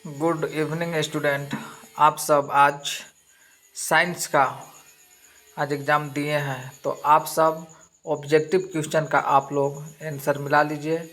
Good evening student. आप सब आज साइंस का आज एग्ज़ाम दिए हैं, तो आप सब ऑब्जेक्टिव क्वेश्चन का आप लोग आंसर मिला लीजिए,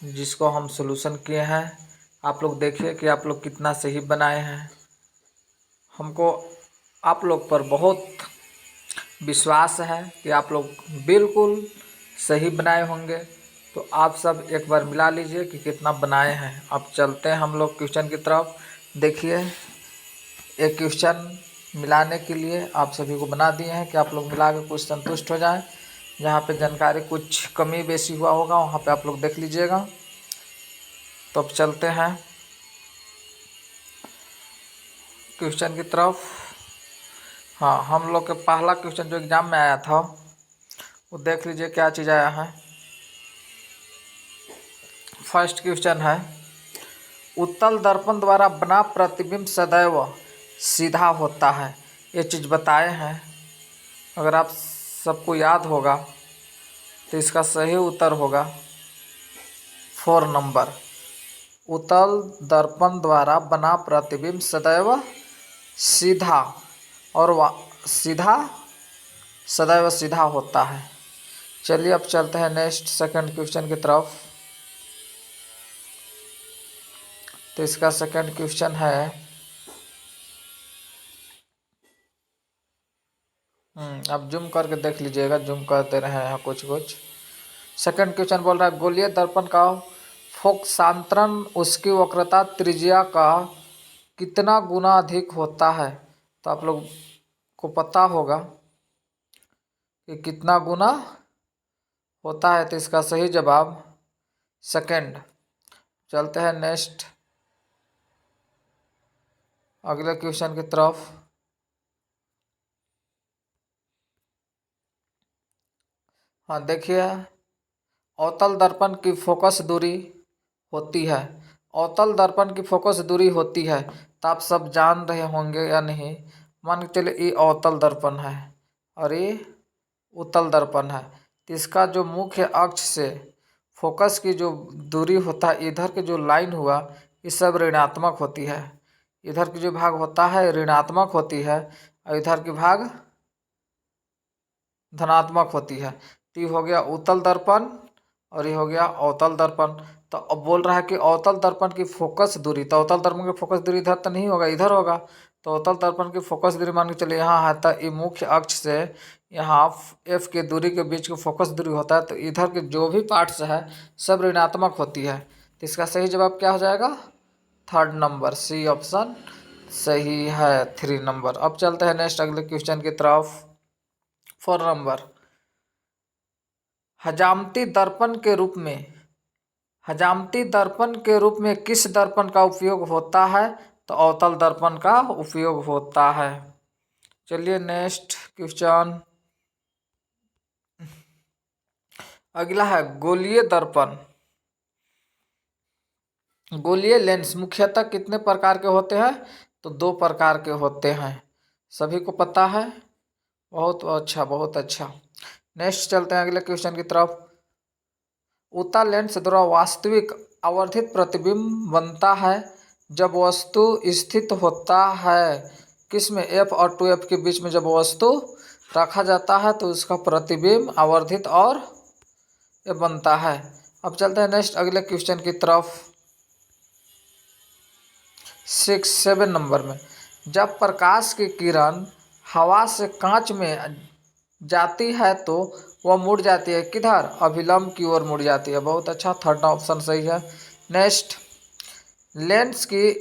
जिसको हम सॉल्यूशन किए हैं। आप लोग देखिए कि आप लोग कितना सही बनाए हैं। हमको आप लोग पर बहुत विश्वास है कि आप लोग बिल्कुल सही बनाए होंगे। तो आप सब एक बार मिला लीजिए कि कितना बनाए हैं। अब चलते हैं हम लोग क्वेश्चन की तरफ। देखिए, एक क्वेश्चन मिलाने के लिए आप सभी को बना दिए हैं कि आप लोग मिला के कुछ संतुष्ट हो जाएं। जहाँ पे जानकारी कुछ कमी बेसी हुआ होगा वहाँ पे आप लोग देख लीजिएगा। तो अब चलते हैं क्वेश्चन की तरफ। हाँ, हम लोग के पहला क्वेश्चन जो एग्ज़ाम में आया था वो देख लीजिए क्या चीज़ आया है। फर्स्ट क्वेश्चन है, उत्तल दर्पण द्वारा बना प्रतिबिंब सदैव सीधा होता है। ये चीज़ बताए हैं। अगर आप सबको याद होगा तो इसका सही उत्तर होगा 4 नंबर। उत्तल दर्पण द्वारा बना प्रतिबिंब सदैव सीधा और सीधा सदैव सीधा होता है। चलिए अब चलते हैं नेक्स्ट सेकंड क्वेश्चन की तरफ। तो इसका सेकंड क्वेश्चन है, अब जूम करके देख लीजिएगा, जूम करते रहे हैं कुछ कुछ। सेकंड क्वेश्चन बोल रहा है, गोलीय दर्पण का फोकसांतरण उसकी वक्रता त्रिज्या का कितना गुना अधिक होता है। तो आप लोग को पता होगा कि कितना गुना होता है। तो इसका सही जवाब सेकंड। चलते हैं नेक्स्ट अगले क्वेश्चन की तरफ। हाँ देखिए, अवतल दर्पण की फोकस दूरी होती है। अवतल दर्पण की फोकस दूरी होती है, तो आप सब जान रहे होंगे या नहीं। मान के चलिए ये अवतल दर्पण है और ये उत्तल दर्पण है। तो इसका जो मुख्य अक्ष से फोकस की जो दूरी होता है, इधर के जो लाइन हुआ ये सब ऋणात्मक होती है। इधर की जो भाग होता है ऋणात्मक होती है और इधर की भाग धनात्मक होती है। तो ये हो गया उत्तल दर्पण और ये हो गया अवतल दर्पण। तो अब बोल रहा है कि अवतल दर्पण की फोकस दूरी, तो अवतल दर्पण की फोकस दूरी इधर तो नहीं होगा, इधर होगा। तो अवतल दर्पण की फोकस दूरी मान के चलिए यहाँ है, तो ये मुख्य अक्ष से यहाँ एफ के दूरी के बीच की फोकस दूरी होता है। तो इधर के जो भी पार्ट्स है सब ऋणात्मक होती है। तो इसका सही जवाब क्या हो जाएगा? थर्ड नंबर, सी ऑप्शन सही है, 3 नंबर। अब चलते हैं नेक्स्ट अगले क्वेश्चन की तरफ। 4 नंबर, हजामती दर्पण के रूप में किस दर्पण का उपयोग होता है? तो अवतल दर्पण का उपयोग होता है। चलिए नेक्स्ट क्वेश्चन अगला है, गोलीय दर्पण। गोलीय लेंस मुख्यतः कितने प्रकार के होते हैं? तो 2 प्रकार के होते हैं। सभी को पता है? बहुत अच्छा, बहुत अच्छा। नेक्स्ट चलते हैं अगले क्वेश्चन की तरफ। उत्तल लेंस द्वारा वास्तविक आवर्धित प्रतिबिंब बनता है जब वस्तु स्थित होता है किसमें? F और 2F के बीच में जब वस्तु रखा जाता है तो उसका प्रतिबिंब आवर्धित और ये बनता है। अब चलते हैं नेक्स्ट अगले क्वेश्चन की तरफ। 7 नंबर में, जब प्रकाश की किरण हवा से कांच में जाती है तो वह मुड़ जाती है किधर? अभिलंब की ओर मुड़ जाती है। बहुत अच्छा, थर्ड ऑप्शन सही है। नेक्स्ट, लेंस की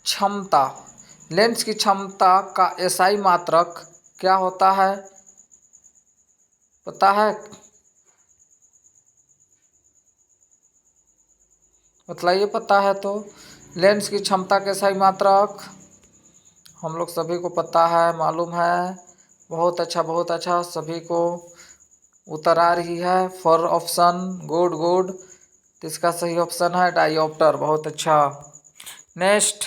क्षमता का एसआई मात्रक क्या होता है? पता है? बताइए, पता है तो। लेंस की क्षमता का एसआई मात्रक हम लोग सभी को पता है, मालूम है। बहुत अच्छा, बहुत अच्छा, सभी को उत्तर आ रही है। 4 ऑप्शन, गुड गुड। तो इसका सही ऑप्शन है डायोप्टर। बहुत अच्छा। नेक्स्ट,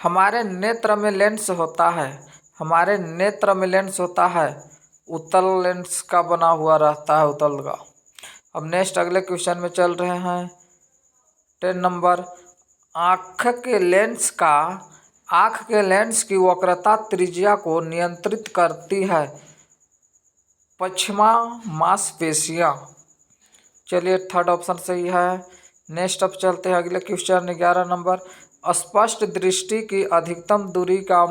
हमारे नेत्र में लेंस होता है उत्तल लेंस का बना हुआ रहता है, उत्तल का। अब नेक्स्ट अगले क्वेश्चन में चल रहे हैं। 10 नंबर, आँख के लेंस की वक्रता त्रिज्या को नियंत्रित करती है पश्चिमा मांसपेशियाँ। चलिए थर्ड ऑप्शन सही है। नेक्स्ट अब चलते हैं अगले क्वेश्चन 11 नंबर, स्पष्ट दृष्टि की अधिकतम दूरी का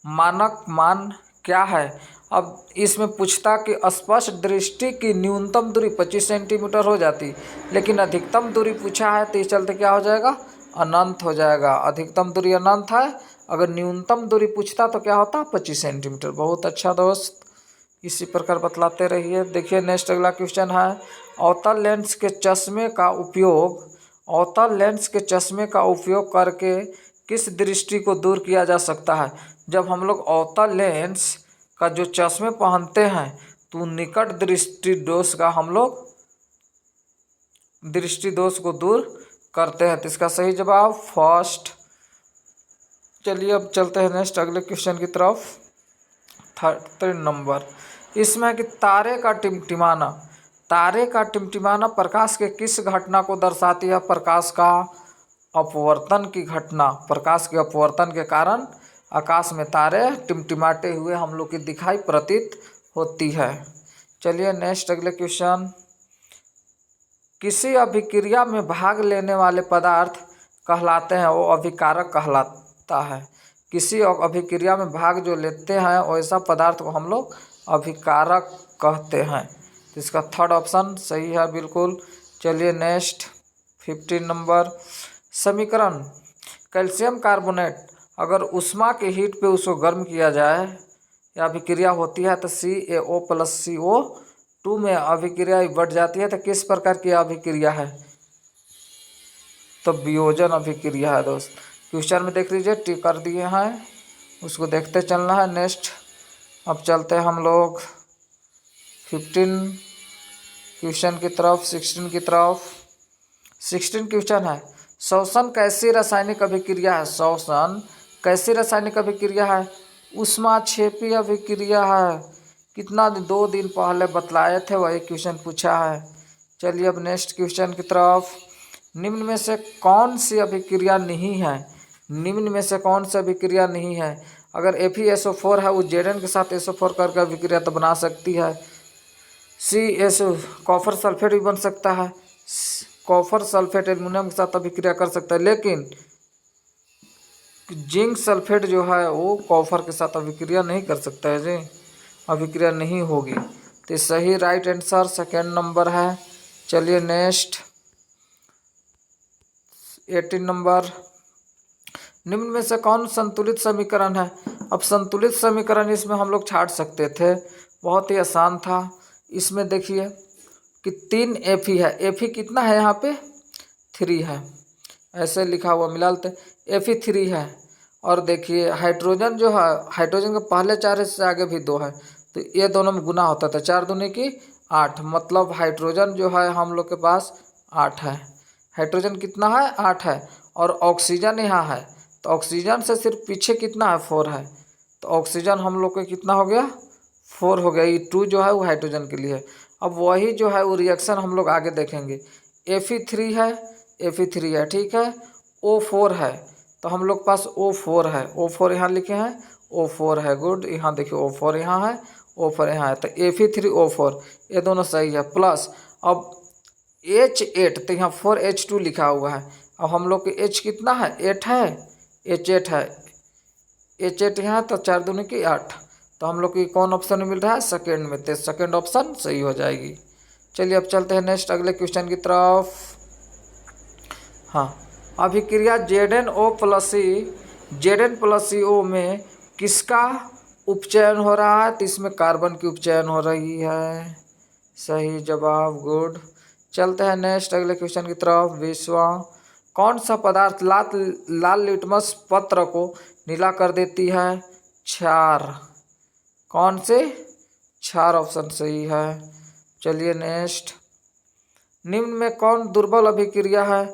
मानक मान क्या है। अब इसमें पूछता कि स्पष्ट दृष्टि की न्यूनतम दूरी 25 सेंटीमीटर हो जाती, लेकिन अधिकतम दूरी पूछा है तो इस चलते क्या हो जाएगा, अनंत हो जाएगा। अधिकतम दूरी अनंत है, अगर न्यूनतम दूरी पूछता तो क्या होता, 25 सेंटीमीटर। बहुत अच्छा दोस्त, इसी प्रकार बतलाते रहिए। देखिए नेक्स्ट अगला क्वेश्चन है, अवतल लेंस के चश्मे का उपयोग करके किस दृष्टि को दूर किया जा सकता है। जब हम लोग अवतल लेंस का जो चश्मे पहनते हैं तो निकट दृष्टि दोष का हम लोग दृष्टि दोष को दूर करते हैं। तो इसका सही जवाब फर्स्ट। चलिए अब चलते हैं नेक्स्ट अगले क्वेश्चन की तरफ। 3 नंबर, इसमें है कि तारे का टिमटिमाना प्रकाश के किस घटना को दर्शाती है। प्रकाश के अपवर्तन के कारण आकाश में तारे टिमटिमाते हुए हम लोग की दिखाई प्रतीत होती है। चलिए नेक्स्ट अगले क्वेश्चन, किसी अभिक्रिया में भाग लेने वाले पदार्थ कहलाते हैं वो अभिकारक कहलाता है। किसी अभिक्रिया में भाग जो लेते हैं वैसा पदार्थ को हम लोग अभिकारक कहते हैं। तो इसका थर्ड ऑप्शन सही है बिल्कुल। चलिए नेक्स्ट 15 नंबर, समीकरण कैल्शियम कार्बोनेट अगर उष्मा के हीट पे उसको गर्म किया जाए या अभिक्रिया होती है तो CaO+CO2 में अभिक्रिया बढ़ जाती है। तो किस प्रकार की अभिक्रिया है, तो वियोजन अभिक्रिया है दोस्त। क्वेश्चन में देख लीजिए टिक कर दिए हैं, उसको देखते चलना है। नेक्स्ट अब चलते हैं हम लोग 15 क्वेश्चन की तरफ, 16 की तरफ। 16 क्वेश्चन है, श्वसन कैसी रासायनिक अभिक्रिया है। श्वसन कैसी रासायनिक अभिक्रिया है, ऊष्माक्षेपी अभिक्रिया है। कितना 2 दिन पहले बतलाए थे, वही क्वेश्चन पूछा है। चलिए अब नेक्स्ट क्वेश्चन की तरफ, निम्न में से कौन सी अभिक्रिया नहीं है। निम्न में से कौन सी अभिक्रिया नहीं है। अगर FeSO4 है, वो Zn के साथ SO4 करके अभिक्रिया तो बना सकती है। CSO कॉपर सल्फेट भी बन सकता है, कॉपर सल्फेट एल्युमिनियम के साथ अभिक्रिया कर सकता है, लेकिन जिंक सल्फेट जो है वो कॉपर के साथ अभिक्रिया नहीं कर सकता है जी, अभिक्रिया नहीं होगी। तो सही राइट आंसर सेकेंड नंबर है। चलिए नेक्स्ट 18 नंबर, निम्न में से कौन संतुलित समीकरण है। अब संतुलित समीकरण इसमें हम लोग छाट सकते थे, बहुत ही आसान था। इसमें देखिए कि 3 Fe है, Fe कितना है यहाँ पे 3 है, ऐसे लिखा हुआ मिला लेते, Fe3 है। और देखिए हाइड्रोजन जो है, हाइड्रोजन के पहले 4 इससे आगे भी 2 है, तो ये दोनों में गुना होता था, 4 दूनी की 8, मतलब हाइड्रोजन जो है हम लोग के पास 8 है। हाइड्रोजन कितना है 8 है, और ऑक्सीजन यहाँ है, तो ऑक्सीजन से सिर्फ पीछे कितना है 4 है, तो ऑक्सीजन हम लोग को कितना हो गया 4 हो गया। ये 2 जो है वो हाइड्रोजन के लिए। अब वही जो है वो रिएक्शन हम लोग आगे देखेंगे। Fe3 है, ठीक है। O4 है, तो हम लोग पास O4 है, O4 यहाँ लिखे हैं, O4 है, गुड। यहाँ देखिए O4 यहाँ है, O4 यहाँ है, तो Fe3O4 ये दोनों सही है। प्लस अब H8, तो यहाँ 4H2 लिखा हुआ है। अब हम लोग के H कितना है 8 है, H8 है, H8 यहाँ, तो 4 दूनी की 8, तो हम लोग को कौन ऑप्शन में मिल रहा है सेकेंड में, तो सेकेंड ऑप्शन सही हो जाएगी। चलिए अब चलते हैं नेक्स्ट अगले क्वेश्चन की तरफ। हाँ, अभिक्रिया Zn+CO में किसका उपचयन हो रहा है, तो इसमें कार्बन की उपचयन हो रही है, सही जवाब, गुड। चलते हैं नेक्स्ट अगले क्वेश्चन की तरफ। 20वां, कौन सा पदार्थ लाल लिटमस पत्र को नीला कर देती है, क्षार। कौन से, क्षार ऑप्शन सही है। चलिए नेक्स्ट, निम्न में कौन दुर्बल अभिक्रिया है,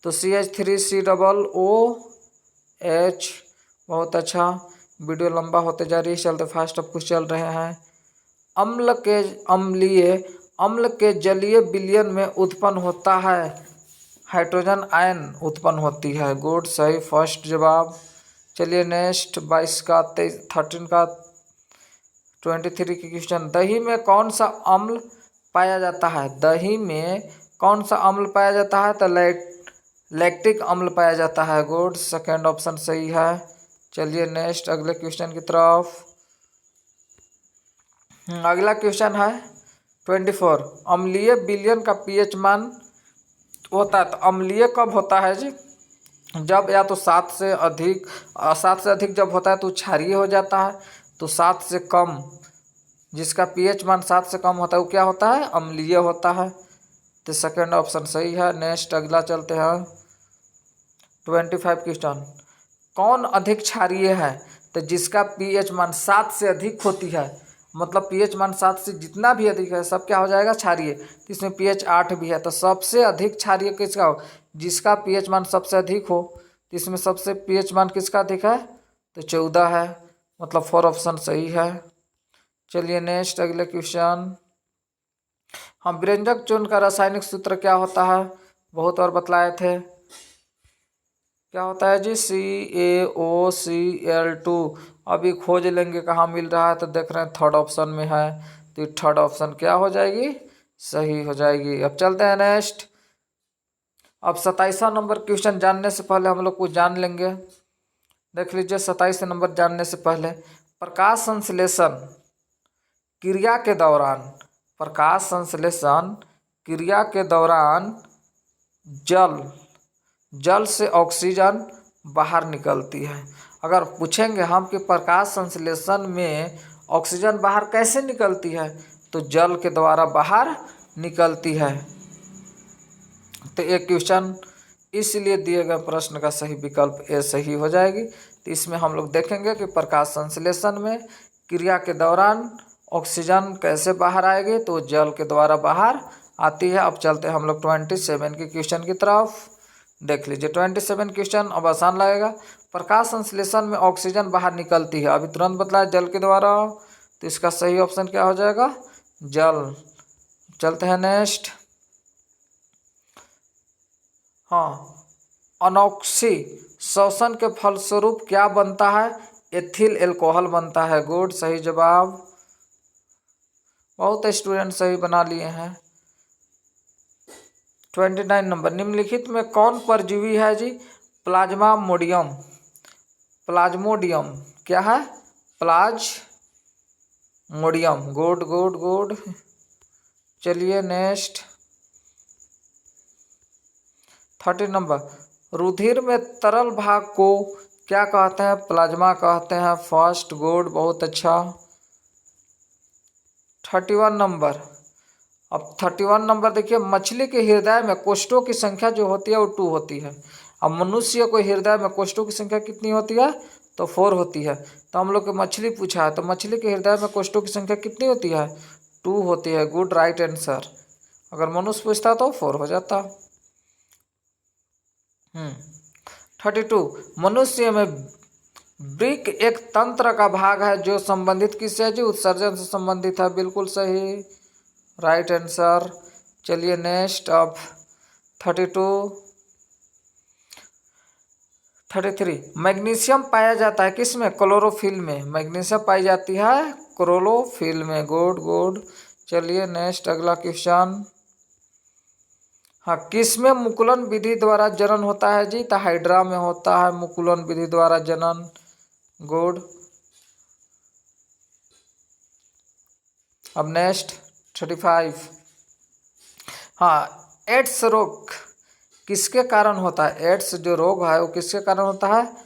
तो CH3COOH। बहुत अच्छा, वीडियो लंबा होते जा रही है, चलते फास्ट अब कुछ चल रहे हैं। अम्ल के जलीय विलयन में उत्पन्न होता है हाइड्रोजन आयन उत्पन्न होती है। गुड, सही, फर्स्ट जवाब। चलिए नेक्स्ट 22 का 13 का 23 की क्वेश्चन। दही में कौन सा अम्ल पाया जाता है? दही में कौन सा अम्ल पाया जाता है? तो लैक्टिक अम्ल पाया जाता है। गुड, सेकेंड ऑप्शन सही है। चलिए नेक्स्ट अगले क्वेश्चन की तरफ। अगला क्वेश्चन है 24। अम्लीय विलयन का पीएच मान होता है, तो अम्लीय कब होता है जी? जब या तो 7 से अधिक जब होता है तो क्षारीय हो जाता है। तो 7 से कम, जिसका पीएच मान 7 से कम होता है वो क्या होता है? अम्लीय होता है। तो सेकेंड ऑप्शन सही है। नेक्स्ट अगला चलते हैं 25 क्वेश्चन। कौन अधिक क्षारीय है? तो जिसका पीएच मान 7 से अधिक होती है, मतलब पीएच मान 7 से जितना भी अधिक है सब क्या हो जाएगा? क्षारीय। तो इसमें पीएच 8 भी है, तो सबसे अधिक क्षारीय किसका हो? जिसका पीएच मान सबसे अधिक हो। तो इसमें सबसे पीएच मान किसका अधिक है? तो 14 है, मतलब 4 ऑप्शन सही है। चलिए नेक्स्ट अगले क्वेश्चन। हम व्यंजक चूर्ण का रासायनिक सूत्र क्या होता है? बहुत और बतलाए थे। क्या होता है जी? CaOCl2। अभी खोज लेंगे कहाँ मिल रहा है, तो देख रहे हैं थर्ड ऑप्शन में है। तो थर्ड ऑप्शन क्या हो जाएगी? सही हो जाएगी। अब चलते हैं नेक्स्ट। अब 27वां नंबर क्वेश्चन जानने से पहले हम लोग कुछ जान लेंगे। देख लीजिए 27 नंबर जानने से पहले, प्रकाश संश्लेषण क्रिया के दौरान, प्रकाश संश्लेषण क्रिया के दौरान जल से ऑक्सीजन बाहर निकलती है। अगर पूछेंगे हम कि प्रकाश संश्लेषण में ऑक्सीजन बाहर कैसे निकलती है, तो जल के द्वारा बाहर निकलती है। तो एक क्वेश्चन इसलिए दिए गए प्रश्न का सही विकल्प ए सही हो जाएगी। तो इसमें हम लोग देखेंगे कि प्रकाश संश्लेषण में क्रिया के दौरान ऑक्सीजन कैसे बाहर आएगी, तो जल के द्वारा बाहर आती है। अब चलते हैं हम लोग 27 के क्वेश्चन की तरफ। देख लीजिए 27 क्वेश्चन अब आसान लगेगा। प्रकाश संश्लेषण में ऑक्सीजन बाहर निकलती है, अभी तुरंत बतलाया जल के द्वारा। तो इसका सही ऑप्शन क्या हो जाएगा? जल। चलते हैं नेक्स्ट। हाँ, अनोक्सी शोषण के फलस्वरूप क्या बनता है? एथिल एल्कोहल बनता है। गुड, सही जवाब। बहुत स्टूडेंट सही बना लिए हैं। 29 नंबर। निम्नलिखित में कौन परजीवी है जी? प्लाज्मामोडियम। प्लाज्मोडियम क्या है? प्लाज्मोडियम। Good good good. चलिए नेक्स्ट 30 नंबर। रुधिर में तरल भाग को क्या कहते हैं? प्लाज्मा कहते हैं। फर्स्ट, गुड, बहुत अच्छा। 31 नंबर। अब 31 नंबर देखिए, मछली के हृदय में कोष्ठों की संख्या जो होती है वो 2 होती है। अब मनुष्य को हृदय में कोष्ठों की संख्या कितनी होती है? तो 4 होती है। तो हम लोग को मछली पूछा है, तो मछली के हृदय में कोष्ठों की संख्या कितनी होती है? 2 होती है। Good, right answer. अगर मनुष्य पूछता तो 4 हो जाता। 32। मनुष्य में वृक्क एक तंत्र का भाग है जो संबंधित किससे जी? उत्सर्जन से संबंधित है। बिल्कुल सही, राइट आंसर। चलिए नेक्स्ट अब 32 33। मैग्नीशियम पाया जाता है किसमें? क्लोरोफिल में। मैग्नीशियम पाई जाती है क्लोरोफिल में। Good good. चलिए नेक्स्ट अगला क्वेश्चन। हाँ, किसमें मुकुलन विधि द्वारा जनन होता है जी? तो हाइड्रा में होता है मुकुलन विधि द्वारा जनन। गुड। अब नेक्स्ट 35। हाँ, एड्स रोग किसके कारण होता है? एड्स जो रोग है वो किसके कारण होता है?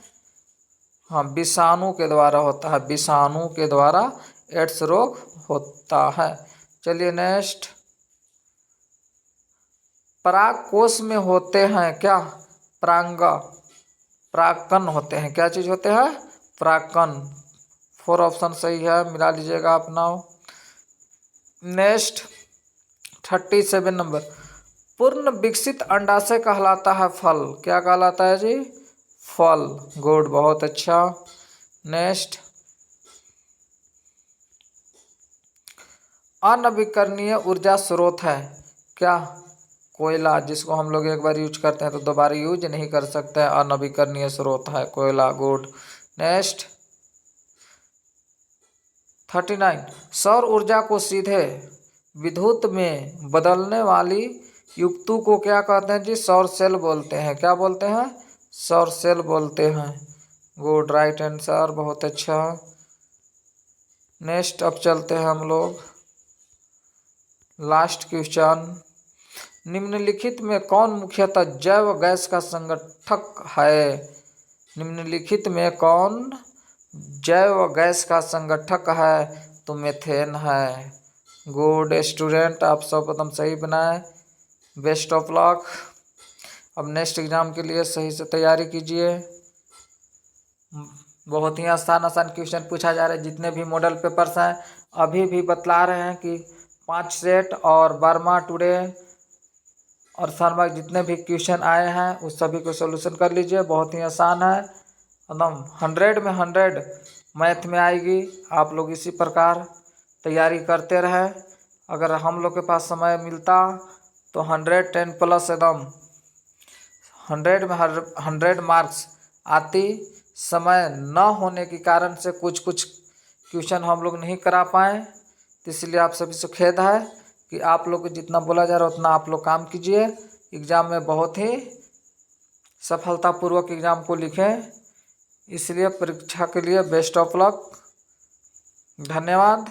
हाँ, विषाणु के द्वारा होता है। विषाणु के द्वारा एड्स रोग होता है। चलिए नेक्स्ट। पराग कोश में होते हैं क्या? परागकण होते हैं। क्या चीज होते हैं? परागकण। 4 ऑप्शन सही है, मिला लीजिएगा अपना। Next 37 number. पूर्ण विकसित अंडाशय कहलाता है फल। क्या कहलाता है जी? फल। गुड, बहुत अच्छा। नेक्स्ट। अनवीकरणीय ऊर्जा स्रोत है क्या? कोयला, जिसको हम लोग एक बार यूज करते हैं तो दोबारा यूज नहीं कर सकते हैं, अनवीकरणीय स्रोत है कोयला। गुड। नेक्स्ट 39, सौर ऊर्जा को सीधे विद्युत में बदलने वाली युक्ति को क्या कहते हैं जी? सौर सेल बोलते हैं। क्या बोलते हैं? सौर सेल बोलते हैं। गुड, राइट आंसर, बहुत अच्छा। नेक्स्ट अब चलते हैं हम लोग लास्ट क्वेश्चन। निम्नलिखित में कौन मुख्यतः जैव गैस का संगठक है? निम्नलिखित में कौन जैव गैस का संगठक है? तो मीथेन है। गुड स्टूडेंट, आप सब एकदम सही बनाए। Best of luck. अब नेक्स्ट एग्जाम के लिए सही से तैयारी कीजिए। बहुत ही आसान आसान क्वेश्चन पूछा जा रहा है। जितने भी मॉडल पेपर्स हैं अभी भी बतला रहे हैं कि 5 सेट और वर्मा टुडे और शर्मा जितने भी क्वेश्चन आए हैं उस सभी को सोल्यूशन कर लीजिए। बहुत ही आसान है, एकदम 100 में 100 मैथ में आएगी। आप लोग इसी प्रकार तैयारी करते रहें। अगर हम लोग के पास समय मिलता तो 110 प्लस एकदम 100 में 100 मार्क्स आती। समय न होने के कारण से कुछ कुछ क्वेश्चन हम लोग नहीं करा पाए, तो इसलिए आप सभी से खेद है कि आप लोग को जितना बोला जा रहा है उतना आप लोग काम कीजिए। एग्ज़ाम में बहुत ही सफलतापूर्वक एग्ज़ाम को लिखें। इसलिए परीक्षा के लिए बेस्ट ऑफ लक। धन्यवाद।